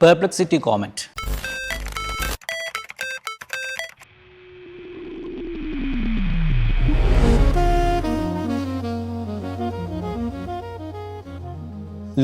Perplexity comment.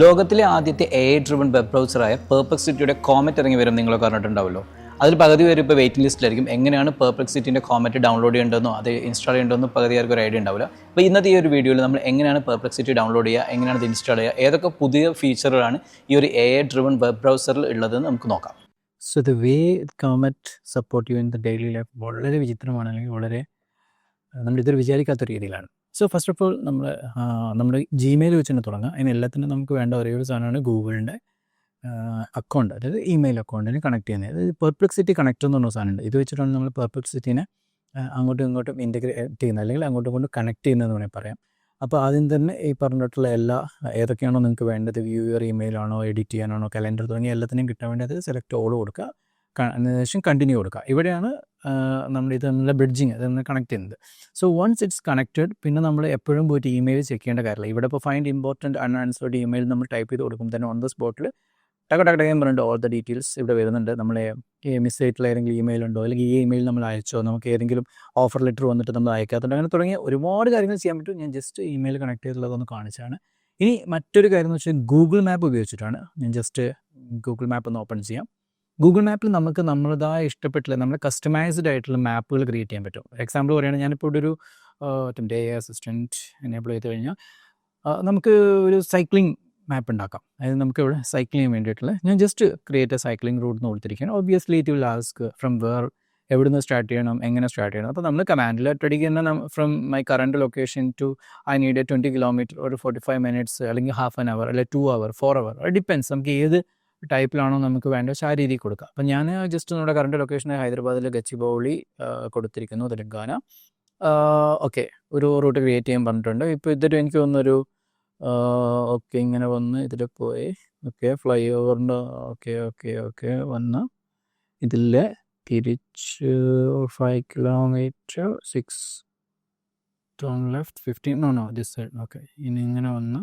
ലോകത്തിലെ ആദ്യത്തെ AI driven web ബ്രൗസറായ പെർപ്ലെക്സിറ്റിയുടെ comet ഇറങ്ങി വരും നിങ്ങളൊക്കെ പറഞ്ഞിട്ടുണ്ടാവുമല്ലോ. അതിൽ പകുതി പേര് ഇപ്പോൾ വെയിറ്റിംഗ് ലിസ്റ്റിലായിരിക്കും. എങ്ങനെയാണ് പെർപ്ലെക്സിറ്റിൻ്റെ കോമറ്റ് ഡൗൺലോഡ് ചെയ്യേണ്ടതെന്നോ അത് ഇൻസ്റ്റാൾ ചെയ്യേണ്ടതെന്നോ പകുതി ആർക്കും ഒരു ഐഡിയ ഉണ്ടാവില്ല. അപ്പോൾ ഇന്നത്തെ ഈ ഒരു വീഡിയോയിൽ നമ്മൾ എങ്ങനെയാണ് പെർപ്ലെക്സിറ്റി ഡൗൺലോഡ് ചെയ്യുക, എങ്ങനെയാണ് ഇത് ഇൻസ്റ്റാൾ ചെയ്യുക, ഏതൊക്കെ പുതിയ ഫീച്ചറുകളാണ് ഈ ഒരു AI ഡ്രിവൺ വെബ് ബ്രൗസറിൽ ഉള്ളതെന്ന് നമുക്ക് നോക്കാം. So the way comet support you in the daily life വളരെ വിചിത്രമാണ്, അല്ലെങ്കിൽ വളരെ നമ്മളിതൊരു വിചാരിക്കാത്ത രീതിയിലാണ്. സോ ഫസ്റ്റ് ഓഫ് ഓൾ നമ്മുടെ ജിമെയിൽ വെച്ച് തന്നെ തുടങ്ങാം. അതിന് എല്ലാത്തിനും നമുക്ക് വേണ്ട ഒരേ ഒരു സാധനമാണ് ഗൂഗിളിൻ്റെ അക്കൗണ്ട്, അതായത് ഇമെയിൽ അക്കൗണ്ടിന് കണക്ട് ചെയ്യുന്നത്. അതായത് പെർപ്ലെക്സിറ്റി കണക്ട് എന്ന് പറഞ്ഞ സാധനമുണ്ട്. ഇത് വെച്ചിട്ടാണ് നമ്മൾ പെർപ്ലെക്സിറ്റിനെ അങ്ങോട്ടും ഇങ്ങോട്ടും ഇൻ്റഗ്രേറ്റ് ചെയ്യുന്നത്, അല്ലെങ്കിൽ അങ്ങോട്ടും ഇങ്ങോട്ടും കണക്ട് ചെയ്യുന്നതെന്ന് വേണമെങ്കിൽ പറയാം. അപ്പോൾ ആദ്യം തന്നെ ഈ പറഞ്ഞിട്ടുള്ള ഏതൊക്കെയാണോ നിങ്ങൾക്ക് വേണ്ടത്, വ്യൂവർ ഇമെയിൽ ആണോ, എഡിറ്റ് ചെയ്യാനാണോ, കലണ്ടർ തുടങ്ങിയ എല്ലാത്തിനും കിട്ടാൻ വേണ്ടി അത് സെലക്ട് ഓൾ കൊടുക്കുക, അതിനുശേഷം കണ്ടിന്യൂ കൊടുക്കുക. ഇവിടെയാണ് നമ്മൾ ഇത് തമ്മിലുള്ള ബ്രിഡ്ജിങ് അത് നമ്മൾ കണക്ട് ചെയ്യുന്നത്. സോ വൺസ് ഇറ്റ്സ് കണക്റ്റഡ്, പിന്നെ നമ്മൾ എപ്പോഴും പോയിട്ട് ഇമെയിൽ ചെക്ക് ചെയ്യേണ്ട കാര്യമില്ല. ഇവിടെ ഇപ്പോൾ ഫൈൻഡ് ഇമ്പോർട്ടൻറ്റ് അൺആൻസേർഡ് ഇമെയിൽ നമ്മൾ ടൈപ്പ് ചെയ്ത് കൊടുക്കും, തന്നെ ഓൺ ദ സ്പോട്ടിൽ ടകടകം പറഞ്ഞിട്ട് ഓൾ ദ ഡീറ്റെയിൽസ് ഇവിടെ വരുന്നുണ്ട്. നമ്മളെ മിസ് ആയിട്ടുള്ള ഏതെങ്കിലും ഇമെയിൽ ഉണ്ടോ, അല്ലെങ്കിൽ ഈ ഇമെയിൽ നമ്മൾ അയച്ചോ, നമുക്ക് ഏതെങ്കിലും ഓഫർ ലെറ്റർ വന്നിട്ട് നമ്മൾ അയക്കാത്തുണ്ട്, അങ്ങനെ തുടങ്ങിയ ഒരുപാട് കാര്യങ്ങൾ ചെയ്യാൻ പറ്റും. ഞാൻ ജസ്റ്റ് ഇമെയിൽ കണക്ട് ചെയ്തുള്ളതൊന്ന് കാണിച്ചാണ്. ഇനി മറ്റൊരു കാര്യം എന്ന് വെച്ചാൽ ഗൂഗിൾ മാപ്പ് ഉപയോഗിച്ചിട്ടാണ്. ഞാൻ ജസ്റ്റ് ഗൂഗിൾ മാപ്പ് ഒന്ന് ഓപ്പൺ ചെയ്യാം. ഗൂഗിൾ മാപ്പിൽ നമുക്ക് നമ്മളതായ ഇഷ്ടപ്പെട്ടുള്ള നമ്മുടെ കസ്റ്റമൈസ്ഡ് ആയിട്ടുള്ള മാപ്പുകൾ ക്രിയേറ്റ് ചെയ്യാൻ പറ്റും. എക്സാമ്പിൾ പറയുകയാണെങ്കിൽ ഞാനിപ്പോൾ ഇവിടെ ഒരു AI അസിസ്റ്റൻറ്റ് എനേബിൾ ചെയ്ത് കഴിഞ്ഞാൽ നമുക്ക് ഒരു സൈക്ലിംഗ് മാപ്പ് ഉണ്ടാക്കാം. അതായത് നമുക്ക് ഇവിടെ സൈക്ലിംഗ് ചെയ്യാൻ വേണ്ടിയിട്ടുള്ള ഞാൻ just create a cycling route എന്ന് കൊടുത്തിരിക്കുകയാണ്. Obviously it will ask from where, എവിടെ നിന്ന് സ്റ്റാർട്ട് ചെയ്യണം, എങ്ങനെ സ്റ്റാർട്ട് ചെയ്യണം. അപ്പോൾ നമ്മൾ കമാൻഡിൽ ഒറ്റടിക്കുന്ന from my current location to I need a 20 kilometre, ഒരു 45 മിനിറ്റ്സ്, അല്ലെങ്കിൽ ഹാഫ് ആൻ അവർ, അല്ലെങ്കിൽ 2 അവർ, 4 അവർ, ഡിപ്പെൻസ് നമുക്ക് ഏത് ടൈപ്പിലാണോ നമുക്ക് വേണ്ട ആ രീതിയിൽ കൊടുക്കുക. അപ്പം ഞാൻ ജസ്റ്റ് നമ്മുടെ കറണ്ട് ലൊക്കേഷൻ ഹൈദരാബാദിലെ ഗച്ചിബൗളി കൊടുത്തിരിക്കുന്നു, തെലങ്കാന. ഓക്കെ, ഒരു റൂട്ട് ക്രിയേറ്റ് ചെയ്യാൻ പറഞ്ഞിട്ടുണ്ട്. ഇപ്പോൾ ഇതിൽ എനിക്ക് തോന്നുന്നൊരു ഓക്കെ ഇങ്ങനെ വന്ന് ഇതിൽ പോയി, ഓക്കെ ഫ്ലൈ ഓവറിൻ്റെ ഓക്കെ വന്ന് ഇതിൽ തിരിച്ച് 5 kilometre 6 turn left 15 this side. Okay, ഇനി ഇങ്ങനെ വന്ന്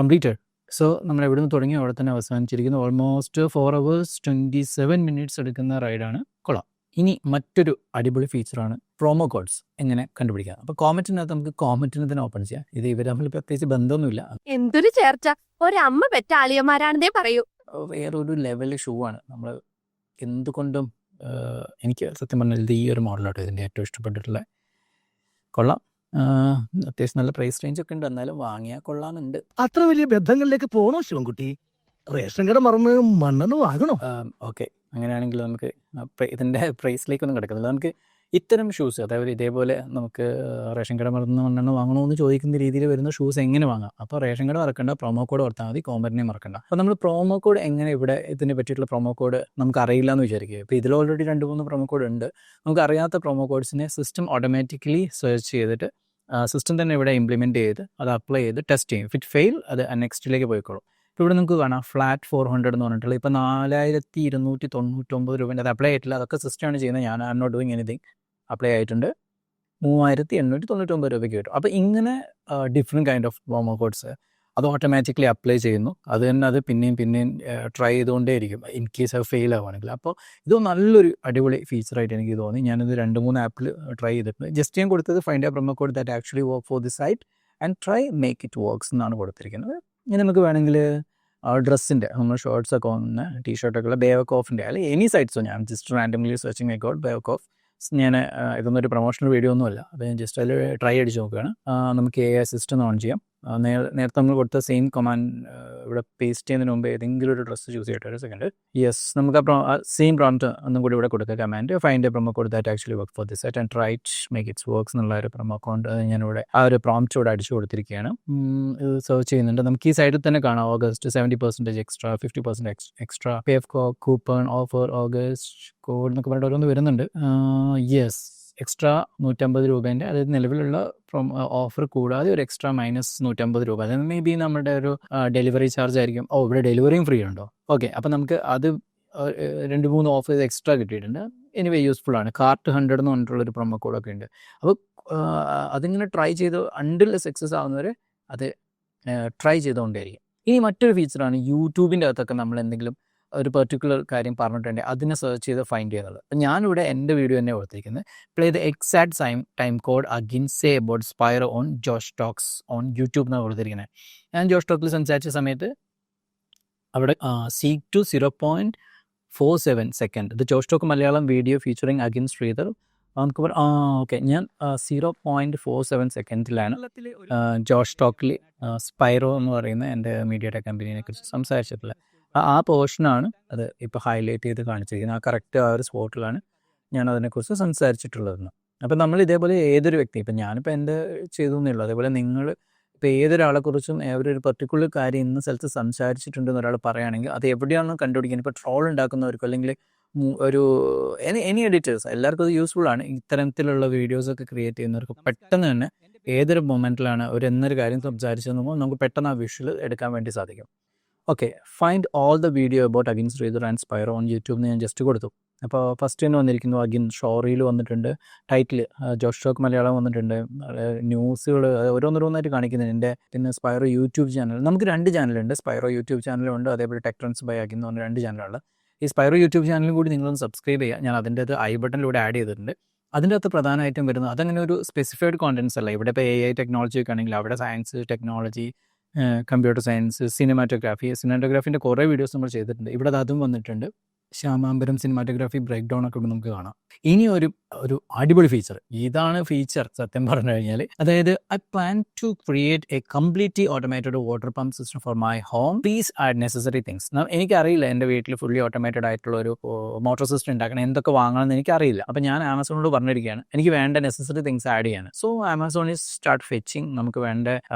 കംപ്ലീറ്റഡ്. സോ നമ്മൾ എവിടെ നിന്ന് തുടങ്ങി അവിടെ തന്നെ അവസാനിച്ചിരിക്കുന്നു. ഓൾമോസ്റ്റ് 4 hours 27 minutes എടുക്കുന്ന റൈഡാണ്. കൊള്ളാം. ഇനി മറ്റൊരു അടിപൊളി ഫീച്ചറാണ് പ്രോമോ കോഡ്സ് എങ്ങനെ കണ്ടുപിടിക്കുക. അപ്പോൾ കോമറ്റിനകത്ത് നമുക്ക് കോമറ്റിനെ തന്നെ ഓപ്പൺ ചെയ്യാം. ഇത് ഇവർ തമ്മിൽ പ്രത്യേകിച്ച് ബന്ധമൊന്നുമില്ല, എന്തൊരു ചേർച്ച, ഒരമ്മ പെറ്റ ആളിയന്മാരാണെന്നേ പറയൂ. വേറൊരു ലെവൽ ഷൂ ആണ്. നമ്മൾ എന്തുകൊണ്ടും എനിക്ക് സത്യം പറഞ്ഞാൽ ഇത് ഈ ഒരു മോഡലാട്ടോ ഇതിൻ്റെ ഏറ്റവും ഇഷ്ടപ്പെട്ടിട്ടുള്ള. കൊള്ളാം. അത്യാവശ്യം നല്ല പ്രൈസ് റേഞ്ച് ഒക്കെ ഉണ്ട്, എന്നാലും വാങ്ങിയാൽ കൊള്ളാമെന്നുണ്ട്. അത്ര വലിയ ബന്ധങ്ങളിലേക്ക് പോകണോ ശിവൻകുട്ടി? റേഷൻ കട മറന്ന് മണ്ണെണ്ണ വാങ്ങണോ? ഓക്കെ, അങ്ങനെയാണെങ്കിൽ നമുക്ക് ഇതിൻ്റെ പ്രൈസിലേക്കൊന്നും കിടക്കുന്നില്ല. നമുക്ക് ഇത്തരം ഷൂസ്, അതായത് ഇതേപോലെ നമുക്ക് റേഷൻ കട മറന്ന് മണ്ണെണ്ണ വാങ്ങണമെന്ന് ചോദിക്കുന്ന രീതിയിൽ വരുന്ന ഷൂസ് എങ്ങനെ വാങ്ങാം. അപ്പോൾ റേഷൻ കട മറക്കണ്ട, പ്രൊമോ കോഡ് ഓർത്താൽ മതി, കോമറ്റിനെ മറക്കണ്ട. അപ്പോൾ നമ്മൾ പ്രൊമോ കോഡ് എങ്ങനെ ഇവിടെ ഇതിനെ പറ്റിയിട്ടുള്ള പ്രൊമോ കോഡ് നമുക്ക് അറിയില്ല എന്ന് വിചാരിക്കുക. ഇപ്പോൾ ഇതിൽ ഓൾറെഡി 2-3 പ്രൊമോ കോഡ് ഉണ്ട്. നമുക്ക് അറിയാത്ത പ്രൊമോ കോഡ്സിനെ സിസ്റ്റം ഓട്ടോമാറ്റിക്കലി സെർച്ച് ചെയ്തിട്ട് സിസ്റ്റം തന്നെ ഇവിടെ ഇംപ്ലിമെൻറ്റ് ചെയ്ത് അത് അപ്ലൈ ചെയ്ത് ടെസ്റ്റ് ചെയ്യും. ഇഫ് ഇറ്റ് ഫെയിൽ അത് നെക്സ്റ്റിലേക്ക് പോയിക്കോളും. ഇപ്പോൾ ഇവിടെ നിങ്ങൾക്ക് കാണാം ഫ്ലാറ്റ് 400 എന്ന് പറഞ്ഞിട്ടുള്ള ഇപ്പോൾ 4299 രൂപേൻ്റെ അത് അപ്ലൈ ആയിട്ടില്ല. അതൊക്കെ സിസ്റ്റമാണ് ചെയ്യുന്നത്, ഞാൻ am not doing anything. Apply ആയിട്ടുണ്ട് 3899 രൂപയ്ക്ക് കിട്ടും. അപ്പോൾ ഇങ്ങനെ different kind of promo codes അത് ഓട്ടോമാറ്റിക്കലി അപ്ലൈ ചെയ്യുന്നു. അത് തന്നെ അത് പിന്നെയും ട്രൈ ചെയ്തുകൊണ്ടേ ഇരിക്കും ഇൻ കേസ് അത് ഫെയിൽ ആവുകയാണെങ്കിൽ. അപ്പോൾ ഇത് നല്ലൊരു അടിപൊളി ഫീച്ചറായിട്ട് എനിക്ക് തോന്നി. ഞാനിത് 2-3 ആപ്പിൽ ട്രൈ ചെയ്തിട്ടുണ്ട്. ജസ്റ്റ് ഞാൻ കൊടുത്തത് find a promo code that actually work for the site and try make it works എന്നാണ് കൊടുത്തിരിക്കുന്നത്. ഇനി നമുക്ക് വേണമെങ്കിൽ ഡ്രസ്സിൻ്റെ നമ്മൾ ഷോർട്സൊക്കെ വന്ന് ടീഷർട്ടൊക്കെ ഉള്ള ബേവക്കോഫിൻ്റെ അല്ലെങ്കിൽ എനി സൈറ്റ്സോ, ഞാൻ ജസ്റ്റ് റാൻഡംലി സെർച്ചിങ് അക്കൗണ്ട് ബേവക്കോഫ്. ഞാൻ ഇതൊന്നും ഒരു പ്രൊമോഷണൽ വീഡിയോ ഒന്നുമല്ല, അപ്പോൾ ഞാൻ ജസ്റ്റ് അതിൽ ട്രൈ അടിച്ച് നോക്കുകയാണ്. നമുക്ക് AI അസിസ്റ്റൻ്റ് ഓൺ ചെയ്യാം. നേരത്തെ നമ്മൾ കൊടുത്ത സെയിം കമാൻഡ് ഇവിടെ പേസ്റ്റ് ചെയ്യുന്നതിന് മുമ്പ് ഏതെങ്കിലും ഒരു ഡ്രസ്സ് ചൂസ് ചെയ്യട്ടെ. ഒരു സെക്കൻഡ്. യെസ്, നമുക്ക് സെയിം പ്രോംപ്റ്റ് ഒന്നും കൂടി ഇവിടെ കൊടുക്കുക. Command find a promo code that actually work for this set and try make it's works എന്നുള്ള ഒരു പ്രൊമോ കോഡ് ഞാനിവിടെ ആ ഒരു പ്രോംപ്റ്റ് ഇവിടെ അടിച്ചു കൊടുത്തിരിക്കുകയാണ്. ഇത് സെർച്ച് ചെയ്യുന്നുണ്ട്. നമുക്ക് ഈ സൈഡിൽ തന്നെ കാണാം August 70% extra, 50% extra, PF coupon offer, August code എന്നൊക്കെ പറഞ്ഞിട്ട് ഓരോന്ന് വരുന്നുണ്ട്. യെസ്, എക്സ്ട്രാ 150 രൂപേൻ്റെ, അതായത് നിലവിലുള്ള ഓഫർ കൂടാതെ ഒരു എക്സ്ട്രാ -150 രൂപ. അതായത് മേ ബി നമ്മുടെ ഒരു ഡെലിവറി ചാർജ് ആയിരിക്കും. ഇവിടെ ഡെലിവറിയും ഫ്രീ ഉണ്ടോ? ഓക്കെ, അപ്പോൾ നമുക്ക് അത് 2-3 ഓഫേഴ്സ് എക്സ്ട്രാ കിട്ടിയിട്ടുണ്ട്. എനിവേ യൂസ്ഫുൾ ആണ്. കാർട്ട് 100 എന്ന് പറഞ്ഞിട്ടുള്ളൊരു പ്രൊമോ കോഡൊക്കെ ഉണ്ട്. അപ്പോൾ അതിങ്ങനെ ട്രൈ ചെയ്ത് അണ്ടിൽ സക്സസ് ആവുന്നവരെ അത് ട്രൈ ചെയ്തുകൊണ്ടേയിരിക്കും. ഇനി മറ്റൊരു ഫീച്ചറാണ് യൂട്യൂബിൻ്റെ അകത്തൊക്കെ നമ്മൾ എന്തെങ്കിലും ഒരു പെർട്ടിക്കുലർ കാര്യം പറഞ്ഞിട്ടുണ്ടെങ്കിൽ അതിനെ സെർച്ച് ചെയ്ത് ഫൈൻഡ് ചെയ്യുന്നത്. അപ്പം ഞാനിവിടെ എൻ്റെ വീഡിയോ തന്നെ കൊടുത്തിരിക്കുന്നത് play the exact time code Agin say about Spiro on Josh Talks on YouTube എന്നാണ് കൊടുത്തിരിക്കുന്നത്. ഞാൻ ജോഷ് ടോക്കിൽ സംസാരിച്ച സമയത്ത് അവിടെ സീക്ക് ടു 0.47 സെക്കൻഡ് ഇത് ജോഷ് ടോക്ക് മലയാളം വീഡിയോ ഫീച്ചറിങ് അഗിൻ ശ്രീധർ നമുക്ക് ഓക്കെ ഞാൻ 0.47 സെക്കൻഡിലാണ് ജോഷ് ടോക്കിൽ സ്പൈറോ എന്ന് പറയുന്ന എൻ്റെ മീഡിയ കമ്പനീനെ കുറിച്ച് സംസാരിച്ചിട്ടുള്ളത്. ആ പോർഷനാണ് അത് ഇപ്പോൾ ഹൈലൈറ്റ് ചെയ്ത് കാണിച്ചിരിക്കുന്നത്. കറക്റ്റ് ആ ഒരു സ്പോട്ടിലാണ് ഞാൻ അതിനെക്കുറിച്ച് സംസാരിച്ചിട്ടുള്ളതെന്ന്. അപ്പം നമ്മൾ ഇതേപോലെ ഏതൊരു വ്യക്തി ഇപ്പം ഞാനിപ്പോൾ എൻ്റെ ചെയ്തു എന്നുള്ളൂ, അതേപോലെ നിങ്ങൾ ഇപ്പോൾ ഏതൊരാളെക്കുറിച്ചും ഒരു പെർട്ടിക്കുലർ കാര്യം ഇന്ന സ്ഥലത്ത് സംസാരിച്ചിട്ടുണ്ടെന്ന് ഒരാൾ പറയുകയാണെങ്കിൽ അത് എവിടെയാണെന്ന് കണ്ടുപിടിക്കാൻ ഇപ്പോൾ ട്രോൾ ഉണ്ടാക്കുന്നവർക്കോ അല്ലെങ്കിൽ ഒരു എനി എഡിറ്റേഴ്സ് എല്ലാവർക്കും അത് യൂസ്ഫുൾ ആണ്. ഇത്തരത്തിലുള്ള വീഡിയോസൊക്കെ ക്രിയേറ്റ് ചെയ്യുന്നവർക്ക് പെട്ടെന്ന് തന്നെ ഏതൊരു മൊമെൻറ്റിലാണ് ഒരു എന്നൊരു കാര്യം സംസാരിച്ചതെന്നോ നമുക്ക് പെട്ടെന്ന് ആ വിഷ്വൽ എടുക്കാൻ വേണ്ടി സാധിക്കും. Okay, find all the video about Agin Sreedhar and Spiro on YouTube എന്ന് ഞാൻ ജസ്റ്റ് കൊടുത്തു. അപ്പോൾ ഫസ്റ്റ് തന്നെ വന്നിരിക്കുന്നു അഗിൻ ഷോറിയിൽ വന്നിട്ടുണ്ട്, ടൈറ്റിൽ ജോഷ് ടോക്ക് മലയാളം വന്നിട്ടുണ്ട്, ന്യൂസുകൾ ഓരോന്നോരോന്നായിട്ട് കാണിക്കുന്നുണ്ട്. പിന്നെ സ്പൈറോ യൂട്യൂബ് ചാനൽ, നമുക്ക് 2 ചാനലുണ്ട്, സ്പൈറോ യൂട്യൂബ് ചാനലുണ്ട്, അതേപോലെ ടെക് ട്രെൻഡ്സ് ബൈ അഗിൻ എന്ന് പറഞ്ഞ 2 ചാനലുണ്ട്. ഈ സ്പൈറോ യൂട്യൂബ് ചാനലും കൂടി നിങ്ങളൊന്ന് സബ്സ്ക്രൈബ് ചെയ്യുക. ഞാൻ അതിൻ്റെ ഐ ബട്ടണിലൂടെ ആഡ് ചെയ്തിട്ടുണ്ട്. അതിൻ്റെ അകത്ത് പ്രധാനമായിട്ടും വരുന്നത് അതങ്ങനെ ഒരു സ്പെസിഫൈഡ് കോണ്ടൻസ് അല്ല. ഇവിടെ ഇപ്പോൾ AI ടെക്നോളജി ഒക്കെ ആണെങ്കിൽ അവിടെ സയൻസ്, ടെക്നോളജി, കമ്പ്യൂട്ടർ സയൻസ്, സിനിമാറ്റോഗ്രാഫിൻ്റെ കുറേ വീഡിയോസ് നമ്മൾ ചെയ്തിട്ടുണ്ട്. ഇവിടെ അതും വന്നിട്ടുണ്ട്. ശ്യാമാംബരം സിനിമാറ്റോഗ്രാഫി ബ്രേക്ക് ഡൗൺ ഒക്കെ നമുക്ക് കാണാം. ഇനി ഒരു അടിപൊളി ഫീച്ചർ, ഇതാണ് ഫീച്ചർ സത്യം പറഞ്ഞു കഴിഞ്ഞാൽ. അതായത് I plan to create a completely automated water pump system for my home. Please add necessary things. എനിക്കറിയില്ല എൻ്റെ വീട്ടിൽ ഫുള്ളി ഓട്ടോമേറ്റഡ് ആയിട്ടുള്ള ഒരു മോട്ടോർ സിസ്റ്റം ഉണ്ടാക്കണം, എന്തൊക്കെ വാങ്ങണമെന്ന് എനിക്കറിയില്ല. അപ്പം ഞാൻ ആമസോണിനോട് പറഞ്ഞിരിക്കുകയാണ് എനിക്ക് വേണ്ട നെസസറി തിങ്സ് ആഡ് ചെയ്യാണ്. So Amazon is start fetching. നമുക്ക് വേണ്ട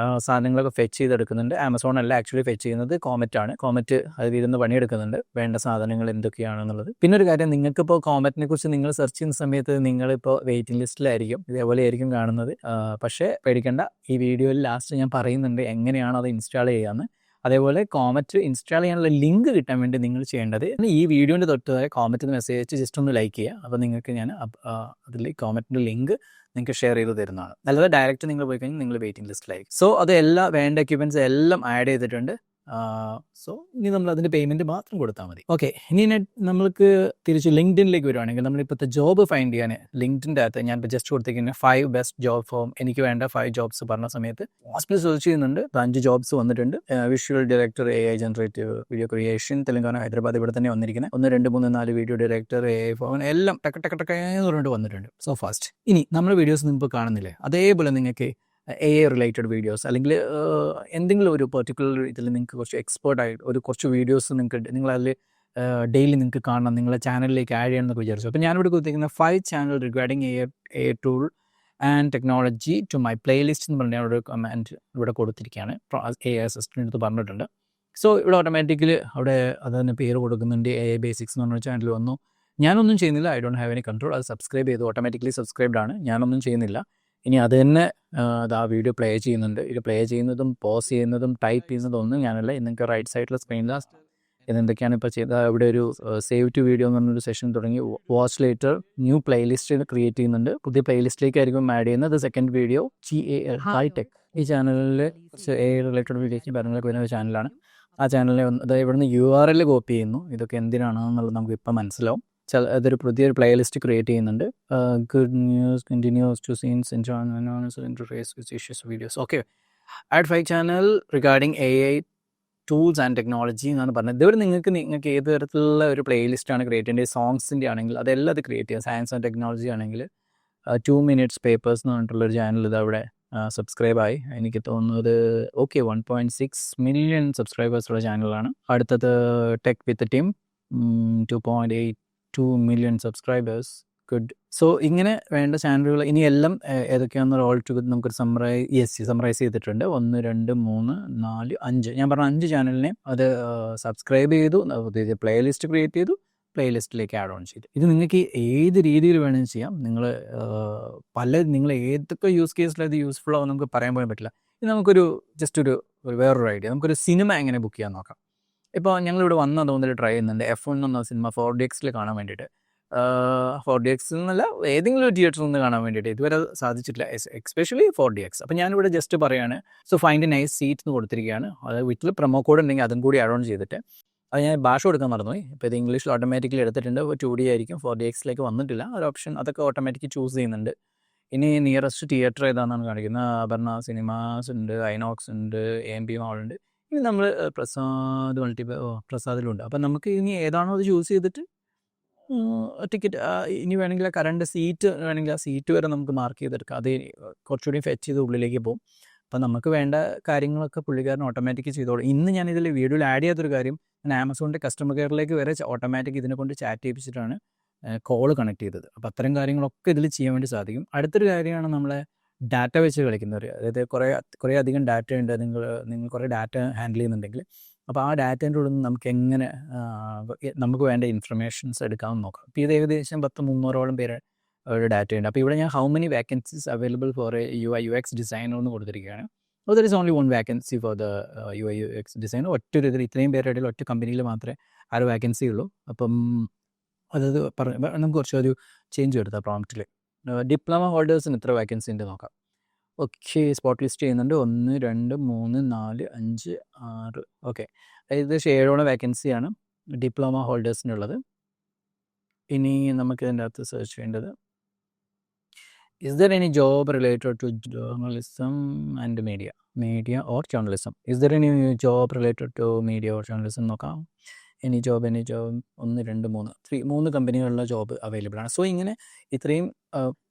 സാധനങ്ങളൊക്കെ ഫെച്ച് ചെയ്തെടുക്കുന്നുണ്ട്. ആമസോൺ അല്ല ആക്ച്വലി ഫെച്ച് ചെയ്യുന്നത് കോമറ്റ് ആണ്. കോമറ്റ് അതിലിരുന്ന് പണിയെടുക്കുന്നുണ്ട് വേണ്ട സാധനങ്ങൾ എന്തൊക്കെയാണെന്നുള്ളത്. പിന്നെ ഒരു കാര്യം, നിങ്ങൾക്കിപ്പോൾ കോമറ്റിനെ കുറിച്ച് നിങ്ങൾ സെർച്ച് ചെയ്യുന്ന സമയത്ത് നിങ്ങളിപ്പോൾ വെയിറ്റിംഗ് ലിസ്റ്റിലായിരിക്കും, ഇതേപോലെ ആയിരിക്കും കാണുന്നത്. പക്ഷേ പേടിക്കേണ്ട, ഈ വീഡിയോയിൽ ലാസ്റ്റ് ഞാൻ പറയുന്നുണ്ട് എങ്ങനെയാണ് അത് ഇൻസ്റ്റാൾ ചെയ്യാമെന്ന്. അതേപോലെ കോമറ്റ് ഇൻസ്റ്റാൾ ചെയ്യാനുള്ള ലിങ്ക് കിട്ടാൻ വേണ്ടി നിങ്ങൾ ചെയ്യേണ്ടത് ഈ വീഡിയോൻ്റെ തൊട്ട് കോമറ്റിന് മെസ്സേജ് അയച്ച് ജസ്റ്റ് ഒന്ന് ലൈക്ക് ചെയ്യുക. അപ്പോൾ നിങ്ങൾക്ക് ഞാൻ അതിൽ കോമറ്റിൻ്റെ ലിങ്ക് നിങ്ങൾക്ക് ഷെയർ ചെയ്ത് തരുന്നതാണ്. അല്ലാതെ ഡയറക്റ്റ് നിങ്ങൾ പോയി കഴിഞ്ഞാൽ നിങ്ങൾ വെയിറ്റിംഗ് ലിസ്റ്റിലായിരിക്കും. സോ അത് വേണ്ട എക്യുപ്മെൻറ്റ്സ് എല്ലാം ആഡ് ചെയ്തിട്ടുണ്ട്. സോ ഇനി നമ്മൾ അതിൻ്റെ പേയ്മെൻറ്റ് മാത്രം കൊടുത്താൽ മതി. ഓക്കെ, ഇനി നമ്മൾക്ക് തിരിച്ച് ലിങ്ക്ഡിനിലേക്ക് വരുവാണെങ്കിൽ നമ്മളിപ്പോഴത്തെ ജോബ് ഫൈൻഡ് ചെയ്യാൻ ലിങ്ക്ഡിൻ്റെ അകത്ത് ഞാൻ ഇപ്പോൾ ജസ്റ്റ് കൊടുത്തിരിക്കുന്ന 5 ബെസ്റ്റ് ജോബ് ഫോം, എനിക്ക് വേണ്ട 5 ജോബ്സ് പറഞ്ഞ സമയത്ത് ഹോസ്പിറ്റൽ സെർച്ച് ചെയ്യുന്നുണ്ട്. 5 ജോബ്സ് വന്നിട്ടുണ്ട്. Visual director, AI generative video creation, Telangana, Hyderabad ഇവിടെ തന്നെ വന്നിരിക്കുന്നത്. 1 2 3 4 വീഡിയോ ഡയറക്ടർ, AI ഫോൺ എല്ലാം ടക്ക് പറഞ്ഞിട്ട് വന്നിട്ടുണ്ട്. So fast. ഇനി നമ്മുടെ വീഡിയോസ് നിങ്ങൾ കാണുന്നില്ലേ, അതേപോലെ നിങ്ങൾക്ക് AI റിലേറ്റഡ് വീഡിയോസ് അല്ലെങ്കിൽ എന്തെങ്കിലും ഒരു പെർട്ടിക്കുലർ ഇതിൽ നിങ്ങൾക്ക് കുറച്ച് എക്സ്പേർട്ടായിട്ട് കുറച്ച് വീഡിയോസ് നിങ്ങളതിൽ ഡെയിലി നിങ്ങൾക്ക് കാണണം, നിങ്ങളെ ചാനലിലേക്ക് ആഡ് ചെയ്യണം എന്നൊക്കെ വിചാരിച്ചു. അപ്പോൾ ഞാനിവിടെ കൊടുത്തിരിക്കുന്ന 5 channel regarding AI tool and technology to my playlist എന്ന് പറഞ്ഞാൽ ഒരു കമാൻഡ് ഇവിടെ കൊടുത്തിരിക്കുകയാണ്. AI അസിസ്റ്റൻ്റ് അടുത്ത് പറഞ്ഞിട്ടുണ്ട്. സോ ഇവിടെ ഓട്ടോമാറ്റിക്കലി അവിടെ അതിന് പേര് കൊടുക്കുന്നുണ്ട്. AI ബേസിക്സ് എന്ന് പറഞ്ഞ ചാനൽ വന്നു. ഞാനൊന്നും ചെയ്യുന്നില്ല, I don't have any control. അത് സബ്സ്ക്രൈബ് ചെയ്തു, ഓട്ടോമാറ്റിക്കലി സബ്സ്ക്രൈബ്ഡ് ആണ്, ഞാനൊന്നും ചെയ്യുന്നില്ല. ഇനി അത് തന്നെ ആ വീഡിയോ പ്ലേ ചെയ്യുന്നുണ്ട്. ഇത് പ്ലേ ചെയ്യുന്നതും പോസ് ചെയ്യുന്നതും ടൈപ്പ് ചെയ്യുന്നതും ഒന്നും ഞാനല്ല. നിങ്ങൾക്ക് റൈറ്റ് സൈഡിലെ സ്ക്രീനിൽ എന്തൊക്കെയാണ് ഇപ്പോൾ ചെയ്തത്, ഇവിടെ ഒരു സേവ് ടു വീഡിയോ എന്ന് പറഞ്ഞൊരു സെഷൻ തുടങ്ങി. Watch later new playlist create ചെയ്യുന്നുണ്ട്. പുതിയ പ്ലേലിസ്റ്റിലേക്കായിരിക്കും ആഡ് ചെയ്യുന്നത്. സെക്കൻഡ് വീഡിയോ ഹൈടെക്, ഈ ചാനലിൽ AI റിലേറ്റഡ് വീഡിയോസ് കാര്യങ്ങളൊക്കെ വരുന്ന ഒരു ചാനലാണ്. ആ ചാനലിൽ അതായത് ഇവിടുന്ന് URL കോപ്പി ചെയ്യുന്നു. ഇതൊക്കെ എന്തിനാണെന്നുള്ളത് നമുക്ക് ഇപ്പം മനസ്സിലാവും. അതൊരു പുതിയൊരു പ്ലേലിസ്റ്റ് ക്രിയേറ്റ് ചെയ്യുന്നുണ്ട്. Good news continues to scenes interface with issues videos. Okay, add 5 channel regarding AI tools and technology എന്നാണ് പറഞ്ഞത്. ഇതുവരെ നിങ്ങൾക്ക് ഏത് തരത്തിലുള്ള ഒരു പ്ലേലിസ്റ്റാണ് ക്രിയേറ്റ് ചെയ്യേണ്ടത്, സോങ്സിൻ്റെ ആണെങ്കിൽ അതെല്ലാം അത് ക്രിയേറ്റ് ചെയ്യാം. സയൻസ് ആൻഡ് ടെക്നോളജി ആണെങ്കിൽ 2 മിനിറ്റ്സ് പേപ്പേഴ്സ് എന്ന് പറഞ്ഞിട്ടുള്ളൊരു ചാനൽ ഇതവിടെ സബ്സ്ക്രൈബായി. എനിക്ക് തോന്നുന്നത് 1.6 മില്യൺ സബ്സ്ക്രൈബേഴ്സുള്ള ചാനലാണ്. അടുത്തത് ടെക് വിത്ത് team 2.82 million subscribers. Good. So ഇങ്ങനെ വേണ്ട ചാനലുകൾ ഇനി എല്ലാം ഏതൊക്കെയാണെന്ന് ഓൾ ടു നമുക്കൊരു സമ്മറൈസ് ചെയ്തിട്ടുണ്ട്. 1 2 3 4 5 ഞാൻ പറഞ്ഞ 5 ചാനലിനെ അത് സബ്സ്ക്രൈബ് ചെയ്തു, പ്ലേലിസ്റ്റ് ക്രിയേറ്റ് ചെയ്തു, പ്ലേലിസ്റ്റിലേക്ക് ആഡ് ഓൺ ചെയ്തു. ഇത് നിങ്ങൾക്ക് ഏത് രീതിയിൽ വേണമെങ്കിൽ ചെയ്യാം. നിങ്ങൾ ഏതൊക്കെ യൂസ് കേസിൽ അത് യൂസ്ഫുൾ ആവും നമുക്ക് പറയാൻ പോകാൻ പറ്റില്ല. ഇത് നമുക്കൊരു ജസ്റ്റ് ഒരു വേറൊരു ഐഡിയ, നമുക്കൊരു സിനിമ എങ്ങനെ ബുക്ക് ചെയ്യാൻ നോക്കാം. ഇപ്പോൾ ഞങ്ങളിവിടെ വന്ന് അതുകൊണ്ട് ട്രൈ ചെയ്യുന്നുണ്ട്. F1 എന്ന സിനിമ 4DX കാണാൻ വേണ്ടിയിട്ട്. 4DX എന്നല്ല ഏതെങ്കിലും ഒരു തിയേറ്ററിൽ നിന്ന് കാണാൻ വേണ്ടിയിട്ട് ഇതുവരെ സാധിച്ചിട്ടില്ല, എക്സ്പെഷ്യലി 4DX. അപ്പോൾ ഞാനിവിടെ ജസ്റ്റ് പറയുകയാണ്, so find A nice seat എന്ന് കൊടുത്തിരിക്കുകയാണ്. അതായത് വീട്ടിൽ പ്രൊമോ കോഡ് ഉണ്ടെങ്കിൽ അതും കൂടി ആഡ് ഓൺ ചെയ്തിട്ട്, അത് ഞാൻ ഭാഷ കൊടുക്കാൻ മറന്നുപോയി. ഇപ്പോൾ ഇത് ഇംഗ്ലീഷിൽ ഓട്ടോമാറ്റിക്കലി എടുത്തിട്ടുണ്ട്. 2D ആയിരിക്കും, 4DXലേക്ക് വന്നിട്ടില്ല. ഒരു ഓപ്ഷൻ അതൊക്കെ ഓട്ടോമാറ്റിക്കലി ചൂസ് ചെയ്യുന്നുണ്ട്. ഇനി നിയറസ്റ്റ് തിയേറ്റർ ഏതാണെന്നാണ് കാണിക്കുന്നത്. അപർണ സിനിമാസ് ഉണ്ട്, ഐനോക്സ് ഉണ്ട്, AMP മാൾ ഉണ്ട്. ഇനി നമ്മൾ പ്രസാദിലുണ്ട്. അപ്പം നമുക്ക് ഇനി ഏതാണോ അത് ചൂസ് ചെയ്തിട്ട് ടിക്കറ്റ്, ഇനി വേണമെങ്കിൽ ആ കറണ്ട് സീറ്റ് വേണമെങ്കിൽ ആ സീറ്റ് വരെ നമുക്ക് മാർക്ക് ചെയ്തെടുക്കാം. അത് കുറച്ചുകൂടി ഫെച്ച് ചെയ്ത് ഉള്ളിലേക്ക് പോകും. അപ്പം നമുക്ക് വേണ്ട കാര്യങ്ങളൊക്കെ പുള്ളിക്കാരൻ ഓട്ടോമാറ്റിക് ചെയ്തോളും. ഇന്ന് ഞാൻ ഇതിൽ വീഡിയോയിൽ ആഡ് ചെയ്യാത്തൊരു കാര്യം, ഞാൻ ആമസോണിൻ്റെ കസ്റ്റമർ കെയറിലേക്ക് വരെ ഓട്ടോമാറ്റിക് ഇതിനെ കൊണ്ട് ചാറ്റ് ചെയ്യിപ്പിച്ചിട്ടാണ് കോൾ കണക്ട് ചെയ്തത്. അപ്പോൾ അത്തരം കാര്യങ്ങളൊക്കെ ഇതിൽ ചെയ്യാൻ വേണ്ടി സാധിക്കും. അടുത്തൊരു കാര്യമാണ് നമ്മളെ ഡാറ്റ വെച്ച് കളിക്കുന്നവർ. അതായത് കുറേ അധികം ഡാറ്റ ഉണ്ട്, നിങ്ങൾ കുറേ ഡാറ്റ ഹാൻഡിൽ ചെയ്യുന്നുണ്ടെങ്കിൽ, അപ്പോൾ ആ ഡാറ്റേൻ്റെ ഉള്ളിൽ നിന്ന് നമുക്ക് എങ്ങനെ നമുക്ക് വേണ്ട ഇൻഫർമേഷൻസ് എടുക്കാമെന്ന് നോക്കാം. ഇപ്പോൾ ഇത് ഏകദേശം 300-ഓളം പേര് ഒരു ഡാറ്റയുണ്ട്. അപ്പോൾ ഇവിടെ ഞാൻ how many vacancies available for A UI/UX designer എന്ന് കൊടുത്തിരിക്കുകയാണ്. അപ്പോൾ there is only 1 vacancy for the UI/UX designer. ഒറ്റൊരു ഇതിൽ ഇത്രയും പേരുടെ ഇടയിൽ ഒറ്റ കമ്പനിയിൽ മാത്രമേ ആ ഒരു വേക്കൻസി ഉള്ളൂ. അപ്പം അതായത് നമുക്ക് കുറച്ചൊരു ചേഞ്ച് എടുത്താൽ പ്രോംപ്റ്റിൽ ഡിപ്ലോമ ഹോൾഡേഴ്സിന് എത്ര വേക്കൻസി ഉണ്ട് നോക്കാം. ഓക്കെ, സ്പോട്ട് ലിസ്റ്റ് ചെയ്യുന്നുണ്ട്. 1 2 3 4 5 6. ഓക്കെ, ഏകദേശം 7 വേക്കൻസിയാണ് ഡിപ്ലോമ ഹോൾഡേഴ്സിനുള്ളത്. ഇനി നമുക്ക് ഇതിൻ്റെ അകത്ത് സെർച്ച് ചെയ്യേണ്ടത്, is there any job related to journalism and media or journalism? Is there any job related to media or journalism നോക്കാം. എനി ജോബ് 1 2 3 കമ്പനികളിലെ ജോബ് അവൈലബിൾ ആണ്. സോ ഇങ്ങനെ ഇത്രയും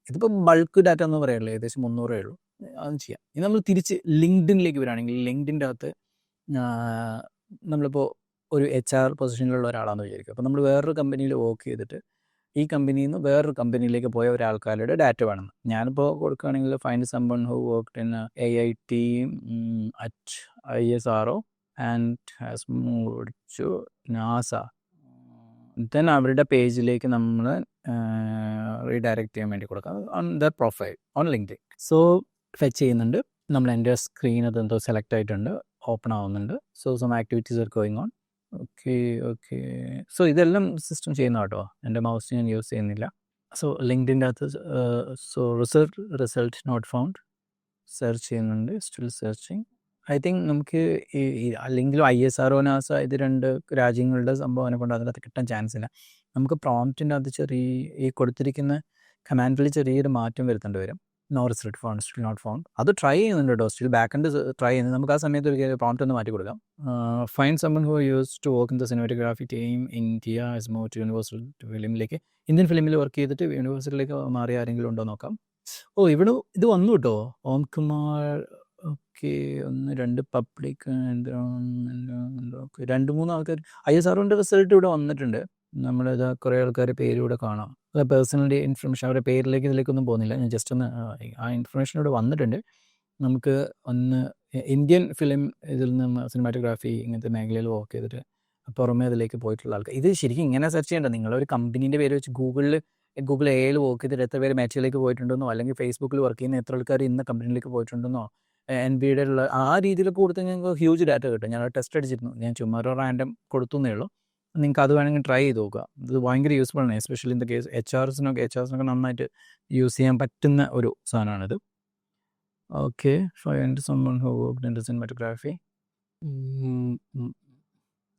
ഇതിപ്പോൾ ബൾക്ക് ഡാറ്റ എന്ന് പറയുള്ളൂ, ഏകദേശം 300 ഉള്ളൂ. അതും ചെയ്യാം. ഇനി നമ്മൾ തിരിച്ച് ലിങ്ക്ഡിനിലേക്ക് വരികയാണെങ്കിൽ, ലിങ്ക്ഡിൻ്റെ അകത്ത് നമ്മളിപ്പോൾ ഒരു HR പൊസിഷനിലുള്ള ഒരാളാണെന്ന് വിചാരിക്കും. അപ്പോൾ നമ്മൾ വേറൊരു കമ്പനിയിൽ വർക്ക് ചെയ്തിട്ട് ഈ കമ്പനിയിൽ നിന്ന് വേറൊരു കമ്പനിയിലേക്ക് പോയ ഒരാൾക്കാരുടെ ഡാറ്റ വേണം. ഞാനിപ്പോൾ കൊടുക്കുകയാണെങ്കിൽ find someone who worked in AIT at ISRO and has moved to NASA. Then അവരുടെ പേജിലേക്ക് നമ്മൾ റീഡയറക്റ്റ് ചെയ്യാൻ വേണ്ടി കൊടുക്കാം on the profile on LinkedIn. So fetch ചെയ്യുന്നുണ്ട്. നമ്മൾ എൻ്റെ സ്ക്രീൻ അതെന്തോ സെലക്ട് ആയിട്ടുണ്ട്, ഓപ്പൺ ആവുന്നുണ്ട്. So some activities are going on. Okay. So ഇതെല്ലാം സിസ്റ്റം ചെയ്യുന്ന കേട്ടോ, എൻ്റെ മൗസ് ഞാൻ യൂസ് ചെയ്യുന്നില്ല. സോ ലിങ്ക്ഡിൻ്റെ അകത്ത് റിസൾട്ട് നോട്ട് ഫൗണ്ട് സെർച്ച് ചെയ്യുന്നുണ്ട്, സ്റ്റിൽ സെർച്ചിങ്. ഐ തിങ്ക് നമുക്ക് അല്ലെങ്കിലും ISRO NASA ഇത് 2 രാജ്യങ്ങളുടെ സംഭവനെ കൊണ്ട് അതിനകത്ത് കിട്ടാൻ ചാൻസ് ഇല്ല. നമുക്ക് പ്രോംപ്റ്റിൻ്റെ അകത്ത് ഈ കൊടുത്തിരിക്കുന്ന കമാൻഡിൽ ചെറിയൊരു മാറ്റം വരുത്തേണ്ടി വരും. No result found, still not found. അത് ട്രൈ ചെയ്യുന്നുണ്ട് കേട്ടോ, സ്റ്റിൽ ബാക്ക് എൻഡ് ട്രൈ ചെയ്യുന്നത്. നമുക്ക് ആ സമയത്ത് ഒരു പ്രോംപ്റ്റ് ഒന്ന് മാറ്റി കൊടുക്കാം. Find someone who use to work in the cinematography team India is move to universal ഫിലിമിലേക്ക്. ഇന്ത്യൻ ഫിലിമിൽ വർക്ക് ചെയ്തിട്ട് യൂണിവേഴ്സിറ്റിയിലേക്ക് മാറിയ ആരെങ്കിലും ഉണ്ടോ നോക്കാം. ഇവിടെ ഇത് വന്നു കേട്ടോ, ഓം കുമാർ. ഓക്കെ, 1 2 പബ്ലിക് 2 3 ആൾക്കാർ. ISROൻ്റെ റിസൾട്ട് ഇവിടെ വന്നിട്ടുണ്ട്. നമ്മളിത് കുറേ ആൾക്കാർ പേര് ഇവിടെ കാണാം. പേഴ്സണലി ഇൻഫർമേഷൻ അവരുടെ പേരിലേക്ക് ഇതിലേക്കൊന്നും പോകുന്നില്ല, ഞാൻ ജസ്റ്റ് ഒന്ന് ആ ഇൻഫർമേഷൻ ഇവിടെ വന്നിട്ടുണ്ട്. നമുക്ക് ഒന്ന് ഇന്ത്യൻ ഫിലിം ഇതിൽ നിന്ന് സിനിമാറ്റോഗ്രാഫി ഇങ്ങനത്തെ മേഖലയിൽ വർക്ക് ചെയ്തിട്ട് പുറമേ അതിലേക്ക് പോയിട്ടുള്ള ആൾക്കാർ. ഇത് ശരിക്കും ഇങ്ങനെ സെർച്ച് ചെയ്യേണ്ട, നിങ്ങളൊരു കമ്പനീൻ്റെ പേര് വെച്ച് ഗൂഗിൾ AI വർക്ക് ചെയ്തിട്ട് എത്ര പേര് മാച്ചിലേക്ക് പോയിട്ടുണ്ടെന്നോ, അല്ലെങ്കിൽ ഫേസ്ബുക്കിൽ വർക്ക് ചെയ്യുന്ന എത്ര ആൾക്കാർ ഇന്ന കമ്പനിയിലേക്ക് പോയിട്ടുണ്ടെന്നോ, NBAയുടെ ഉള്ള ആ രീതിയിലൊക്കെ കൊടുത്ത് ഞങ്ങൾക്ക് ഹ്യൂജ് ഡാറ്റ കിട്ടും. ഞാൻ ടെസ്റ്റ് അടിച്ചിരുന്നു, ഞാൻ ചുമ്മാ ഒരു റാൻഡം കൊടുത്തേ ഉള്ളൂ. നിങ്ങൾക്ക് അത് വേണമെങ്കിൽ ട്രൈ ചെയ്ത് നോക്കുക. ഇത് ഭയങ്കര യൂസ്ഫുൾ ആണ്, എസ്പെഷ്യലി ഇൻ ദ കേസ് HRസിനൊക്കെ നന്നായിട്ട് യൂസ് ചെയ്യാൻ പറ്റുന്ന ഒരു സാധനമാണിത്. Okay, find someone who worked in cinematography.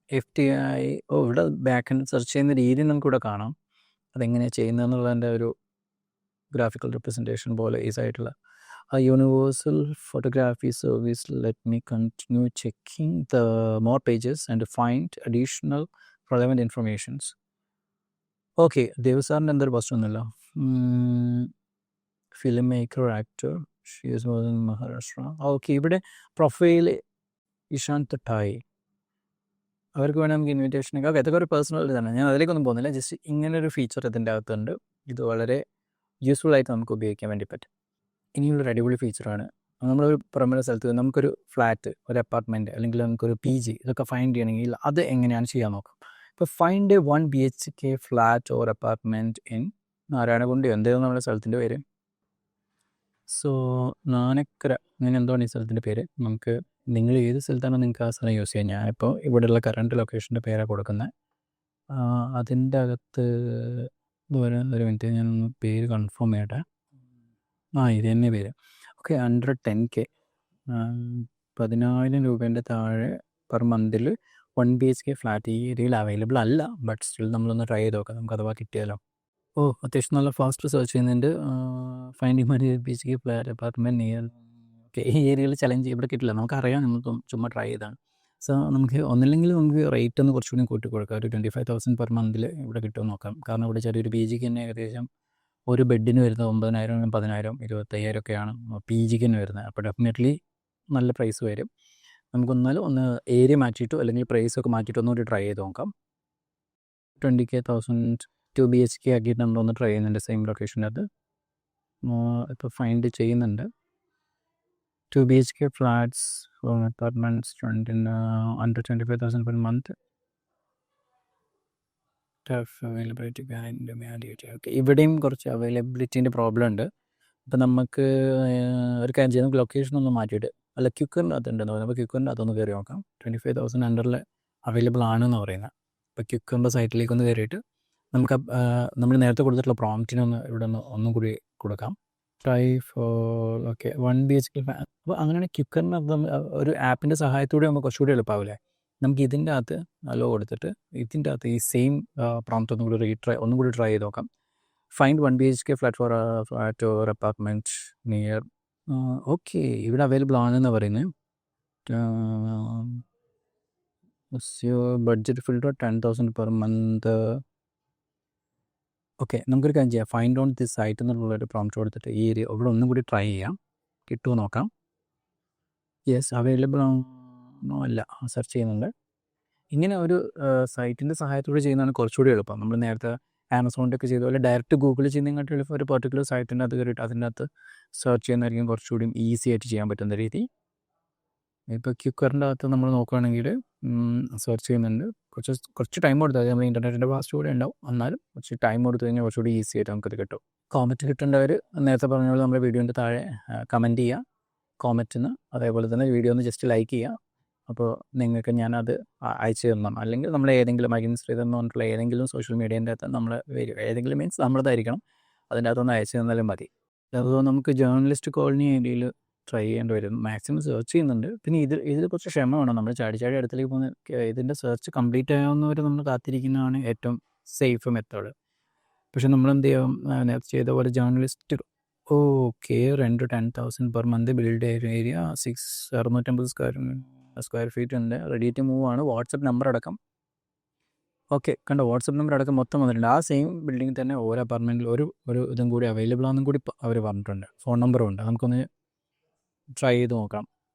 FTI. ഇവിടെ ബാക്ക് എൻഡ് സെർച്ച് ചെയ്യുന്ന രീതി നമുക്കിവിടെ കാണാം, അതെങ്ങനെയാണ് ചെയ്യുന്നതെന്നുള്ളതിൻ്റെ ഒരു ഗ്രാഫിക്കൽ റെപ്രസെൻറ്റേഷൻ പോലെ ഈസായിട്ടുള്ള universal photography service. Let me continue checking the more pages and find additional relevant informations. Okay, ദേവസാറിൻ്റെ എന്തൊരു പോസ്റ്റ് ഒന്നുമില്ല. Film maker, actor, she's in Maharashtra. Okay, ഇവിടെ പ്രൊഫൈൽ ഇഷാന്ത് തട്ടായി, അവർക്ക് വേണമെങ്കിൽ നമുക്ക് ഇൻവിറ്റേഷനൊക്കെ. ഓക്കെ, അതൊക്കെ ഒരു പേഴ്സണൽ ഇതാണ്, ഞാൻ അതിലേക്കൊന്നും പോകുന്നില്ല. ജസ്റ്റ് ഇങ്ങനൊരു ഫീച്ചർ ഇതിൻ്റെ അകത്തുണ്ട്. ഇത് വളരെ യൂസ്ഫുൾ ആയിട്ട് നമുക്ക് ഉപയോഗിക്കാൻ വേണ്ടി പറ്റും. ഇനിയുള്ളൊരു അടിപൊളി ഫീച്ചറാണ്, നമ്മളൊരു പുറമെ സ്ഥലത്ത് നമുക്കൊരു ഫ്ലാറ്റ്, ഒരു അപ്പാർട്ട്മെൻറ്റ്, അല്ലെങ്കിൽ നമുക്കൊരു PG ഇതൊക്കെ ഫൈൻഡ് ചെയ്യണമെങ്കിൽ അത് എങ്ങനെയാണ് ചെയ്യാൻ നോക്കാം. ഇപ്പോൾ find 1 BHK flat or apartment in Narayanakundi, എന്തായിരുന്നു നമ്മുടെ സ്ഥലത്തിൻ്റെ പേര്? സോ നാനക്കര, അങ്ങനെ എന്താണ് ഈ സ്ഥലത്തിൻ്റെ പേര്. നമുക്ക് നിങ്ങൾ ഏത് സ്ഥലത്താണോ നിങ്ങൾക്ക് ആ സ്ഥലം യൂസ് ചെയ്യാം. ഞാനിപ്പോൾ ഇവിടെയുള്ള കറണ്ട് ലൊക്കേഷൻ്റെ പേരാണ് കൊടുക്കുന്നത്. അതിൻ്റെ അകത്ത് ഒരു മിനിറ്റ് ഞാനൊന്ന് പേര് കൺഫേം ചെയ്യട്ടെ. ഇത് തന്നെ പേര്. ഓക്കെ, അണ്ടർ 10K 10,000 രൂപേൻ്റെ താഴെ പെർ മന്തിൽ 1 BHK ഫ്ലാറ്റ് ഈ ഏരിയയിൽ അവൈലബിൾ അല്ല. ബട്ട് സ്റ്റിൽ നമ്മളൊന്ന് ട്രൈ ചെയ്ത് നോക്കാം, നമുക്ക് അഥവാ കിട്ടിയാലോ. അത്യാവശ്യം നല്ല ഫാസ്റ്റ് സെർച്ച് ചെയ്യുന്നുണ്ട്. ഫൈൻഡിങ് മണി BHK flat apartment near. Okay, ഈ ഏരിയയിൽ ചലഞ്ച് ഇവിടെ കിട്ടില്ല, നമുക്കറിയാം, നമ്മൾ ചുമ്മാ ട്രൈ ചെയ്താണ്. സോ നമുക്ക് ഒന്നില്ലെങ്കിൽ നമുക്ക് റേറ്റ് ഒന്ന് കുറച്ചുകൂടി കൂട്ടി കൊടുക്കാം. ഒരു 25,000 പെർ മന്തിൽ ഇവിടെ കിട്ടുമെന്ന് നോക്കാം. കാരണം ഇവിടെ ചെറിയൊരു PGക്ക് തന്നെ ഏകദേശം ഒരു ബെഡിന് വരുന്നത് 9,000, 10,000, 25,000 ഒക്കെയാണ് PGക്ക് തന്നെ വരുന്നത്. അപ്പോൾ ഡെഫിനറ്റ്ലി നല്ല പ്രൈസ് വരും. നമുക്കൊന്നാലും ഒന്ന് ഏരിയ മാറ്റിയിട്ടോ അല്ലെങ്കിൽ പ്രൈസൊക്കെ മാറ്റിയിട്ട് ഒന്നുകൂടി ട്രൈ ചെയ്ത് നോക്കാം. 20,000 2 BHK ആക്കിയിട്ട് നമ്മളൊന്ന് ട്രൈ ചെയ്യുന്നുണ്ട് സെയിം ലൊക്കേഷനകത്ത്. ഇപ്പോൾ ഫൈൻഡ് ചെയ്യുന്നുണ്ട്. 2 BHK flats apartments under 25,000 per month. Tough availability okay, ഇവിടെയും കുറച്ച് അവൈലബിലിറ്റീൻ്റെ പ്രോബ്ലം ഉണ്ട്. അപ്പോൾ നമുക്ക് ഒരു കാര്യം ചെയ്യാം, നമുക്ക് ലൊക്കേഷൻ ഒന്ന് മാറ്റിയിട്ട് അല്ല ക്യുക്കറിൻ്റെ അകത്തുണ്ടെന്ന് പറയുന്നത്. അപ്പോൾ ക്യുക്കറിൻ്റെ അകത്തൊന്ന് കയറി നോക്കാം. 25,000 അണ്ടറിൽ അവൈലബിൾ ആണെന്ന് പറയുന്നത്. അപ്പോൾ ക്യുക്കറിൻ്റെ സൈറ്റിലേക്ക് ഒന്ന് കയറിയിട്ട് നമുക്ക് നമ്മൾ നേരത്തെ കൊടുത്തിട്ടുള്ള പ്രോംപ്റ്റിനൊന്ന് ഇവിടെ ഒന്നും കൂടി കൊടുക്കാം. Try four okay 1 BHK. അപ്പോൾ അങ്ങനെയാണെങ്കിൽ ക്യുക്കറിനകത്ത് ഒരു ആപ്പിൻ്റെ സഹായത്തോടെ നമുക്ക് കുറച്ചുകൂടി എളുപ്പമാവില്ലേ. നമുക്ക് ഇതിൻ്റെ അകത്ത് അലോ കൊടുത്തിട്ട് ഇതിൻ്റെ അകത്ത് ഈ സെയിം പ്രോംപ്റ്റ് ഒന്നും കൂടി ട്രൈ ചെയ്ത് നോക്കാം. Find 1 BHK flat for flat or apartment near. Okay, ഇവിടെ അവൈലബിൾ ആണെന്ന് പറയുന്നത്. Budget filter 10,000 per month. Okay, നമുക്കൊരു കാര്യം ചെയ്യാം. ഫൈൻഡ് ഓൺ ദിസ് സൈറ്റ് എന്നുള്ളൊരു പ്രോംപ്റ്റ് കൊടുത്തിട്ട് ഈ ഏരിയ ഇവിടെ ഒന്നും കൂടി ട്രൈ ചെയ്യാം, കിട്ടുമോ നോക്കാം. യെസ്, അവൈലബിൾ ആണോ അല്ല സെർച്ച് ചെയ്യുന്നുണ്ട്. ഇങ്ങനെ ഒരു സൈറ്റിൻ്റെ സഹായത്തോടെ ചെയ്യുന്നതാണ് കുറച്ചുകൂടി എളുപ്പം. നമ്മൾ നേരത്തെ ആമസോണിൻ്റെ ഒക്കെ ചെയ്ത പോലെ ഡയറക്റ്റ് ഗൂഗിളിൽ ചെയ്യുന്നതിനെക്കാട്ടും എളുപ്പം ഒരു പർട്ടിക്കുലർ സൈറ്റിൻ്റെ അകത്ത് കയറിയിട്ട് അതിൻ്റെ അകത്ത് സെർച്ച് ചെയ്യുന്നതായിരിക്കും കുറച്ചുകൂടി ഈസി ആയിട്ട് ചെയ്യാൻ പറ്റുന്ന രീതി. ഇപ്പോൾ ക്യുക്കറിൻ്റെ അകത്ത് നമ്മൾ നോക്കുകയാണെങ്കിൽ സെർച്ച് ചെയ്യുന്നുണ്ട്. കുറച്ച് ടൈം കൊടുത്താൽ നമ്മൾ ഇൻ്റർനെറ്റിൻ്റെ ഫാസ്റ്റ് കൂടെ ഉണ്ടാവും, എന്നാലും കുറച്ച് ടൈം കൊടുത്തു കഴിഞ്ഞാൽ കുറച്ചുകൂടി ഈസി ആയിട്ട് നമുക്കത് കിട്ടും. കോമൻറ്റ് കിട്ടേണ്ടവർ നേരത്തെ പറഞ്ഞ പോലെ നമ്മുടെ വീഡിയോൻ്റെ താഴെ കമൻറ്റ് ചെയ്യുക കോമൻറ്റിന്. അതേപോലെ തന്നെ വീഡിയോ ഒന്ന് ജസ്റ്റ് ലൈക്ക് ചെയ്യുക. അപ്പോൾ നിങ്ങൾക്ക് ഞാനത് അയച്ചു തരണം. അല്ലെങ്കിൽ നമ്മൾ ഏതെങ്കിലും ശ്രീധർ എന്ന് പറഞ്ഞിട്ടുള്ള ഏതെങ്കിലും സോഷ്യൽ മീഡിയേൻ്റെ അകത്ത് നമ്മൾ വരും, ഏതെങ്കിലും മീൻസ് നമ്മളതായിരിക്കണം, അതിൻ്റെ അകത്തൊന്ന് അയച്ചു തന്നാലും മതി. അതുപോലെ നമുക്ക് ജേർണലിസ്റ്റ് കോളനി ഏരിയയിൽ ട്രൈ ചെയ്യേണ്ടി വരും. മാക്സിമം സെർച്ച് ചെയ്യുന്നുണ്ട്. പിന്നെ ഇതിൽ കുറച്ച് ക്ഷമ വേണം. നമ്മൾ ചാടി അടുത്തേക്ക് പോകുന്ന ഇതിൻ്റെ സെർച്ച് കംപ്ലീറ്റ് ആവുന്നവരെ നമ്മൾ കാത്തിരിക്കുന്നതാണ് ഏറ്റവും സേഫ് മെത്തേഡ്. പക്ഷെ നമ്മൾ എന്ത് ചെയ്യാം, നേരത്തെ ചെയ്ത പോലെ journalist okay rent 10,000 per month, build area 650 square feet ഉണ്ട്, റെഡി ടു മൂവ് ആണ്. വാട്സപ്പ് നമ്പർ അടക്കം ഓക്കെ കണ്ടോ, വാട്സപ്പ് നമ്പർ അടക്കം മൊത്തം വന്നിട്ടുണ്ട്. ആ സെയിം ബിൽഡിംഗ് തന്നെ ഓരോ അപ്പാർട്ട്മെൻറ്റിൽ ഒരു ഇതും കൂടി അവൈലബിൾ ആണെന്നും കൂടി അവർ പറഞ്ഞിട്ടുണ്ട്. ഫോൺ നമ്പറും ഉണ്ട്, നമുക്കൊന്ന് ട്രൈ ചെയ്ത് നോക്കാം.